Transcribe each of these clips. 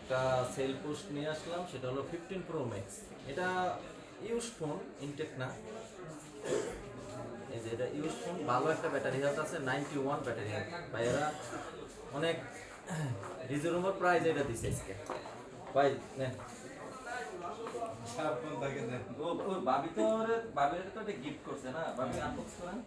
একটা sell post নিয়ে আসলাম, সেটা হলো 15 প্রো ম্যাক্স। এটা ইউজ ফোন, ইনটেক না। এই যে এটা ইউজ ফোন, ভালো একটা ব্যাটারি হেলথ আছে, 91 ব্যাটারি হেলথ। ভাইয়েরা অনেক রিজনেবল প্রাইস এটা দিছে আজকে। ভাই নেন। ও ভাবি তো ভাবির তো এটা গিফট করছে না, ভাবি আনবক্স করেন।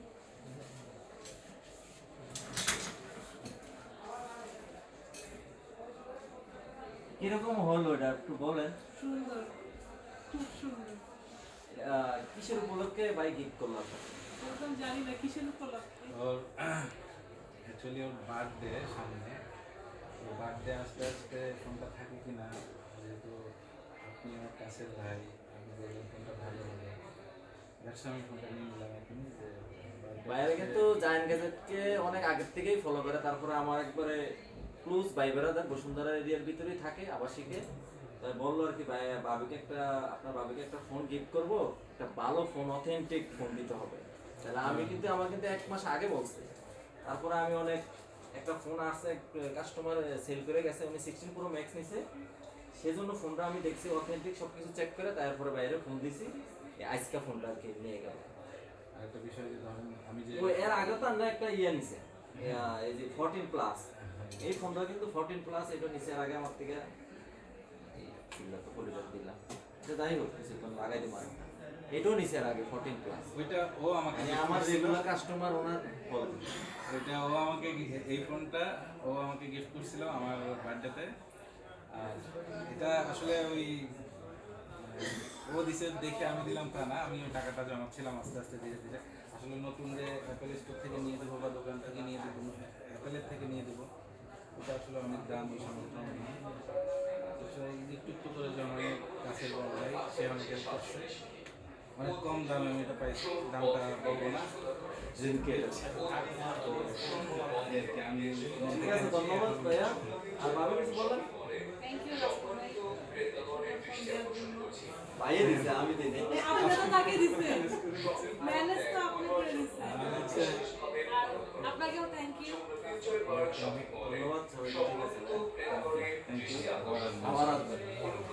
কিরকম হলো এটা একটু বলেন। সুন্দর, খুব সুন্দর। কিসের উপলক্ষে ভাই গিফট করলাম? একদম জানি না কিসের উপলক্ষে। ওর অ্যাকচুয়ালি ওর বার্থডে সামনে, ওর বার্থডে আসতে আসতে ফোনটা থাকে কিনা, যেহেতু আপনি আমার কাছের ভাই, আপনি বললেন ফোনটা ভালো হবে, দ্যাটস আমি ফোনটা নিয়ে নিলাম এখন। যে ভাইয়েরা কিন্তু জায়ান্ট গ্যাজেটকে অনেক আগের থেকেই ফলো করে। তারপরে আমার একবারে ক্লোজ ভাই বেড়াদার বসুন্ধরা এরিয়ার ভিতরেই থাকে, আবাসিকে। তাই বললো আর কি, ভাই ভাবিকে একটা, আপনার ভাবিকে একটা ফোন গিফট করবো, একটা ভালো ফোন, অথেন্টিক ফোন দিতে হবে। তাহলে আমি কিন্তু, আমার কিন্তু 1 মাস আগে বলছি। তারপরে আমি অনেক, একটা ফোন আসছে, কাস্টমার সেল করে গেছে, উনি 16 প্রো ম্যাক্স নিছে। সেজন্য ফোনটা আমি দেখছি অথেন্টিক, সব কিছু চেক করে তারপরে বাইরে ফোন দিছি। আজকে ফোনটা আর কি নিয়ে গেল। আরেকটা বিষয় যে ধরেন আমি যে ও এর আগে তো আমরা একটা ইয়ে নিছে, এই যে 14 প্লাস। এই ফোনটা কিন্তু 14 প্লাস, এটা নিচে আগে আমার থেকে দিলা তো পরিবার দিলাম। এটা যাই হোক, কিছুক্ষণ লাগাই দিই মানে। এটাও নিচে আগে 14 প্লাস। ওইটা ও আমাকে মানে gift আমার করছিল। রেগুলার কাস্টমার ওনার বলেন। ওইটা ও আমাকে এই ফোনটা ও আমাকে গিফট করছিল আমার বার্থডেতে। আর এটা আসলে ওই ও দিছে দেখে আমি দিলাম তা না, আমি ওই টাকাটা জমাচ্ছিলাম আস্তে আস্তে ধীরে ধীরে। আসলে নতুন যে অ্যাপেল স্টোর থেকে নিয়ে দেবো বা দোকান থেকে নিয়ে দেবো, অ্যাপেলের থেকে নিয়ে দেবো, ওটা আসলে অনেক দাম, ওই সামর্থ্য আমার নেই। তো সেই একটু একটু করে জমাই কাছের বড় ভাই, সে আমাকে হেল্প করছে। অনেক কম দামে আমি এটা পাইছি, দামটা বলবো না। জিনকে আমি ঠিক আছে, ধন্যবাদ ভাইয়া। আর ভাবি কিছু বলেন? থ্যাংক ইউ রাস্তা ভাই। ভাইয়ে দিছে, আমি দিই নাই। আপনারা তো তাকে দিচ্ছেন, ম্যানেজ তো আপনি করে দিচ্ছেন। আপনাকেও থ্যাংক ইউ। ধন্যবাদ সবাইকে, ঠিক আছে। Thank you. আবার আসবেন।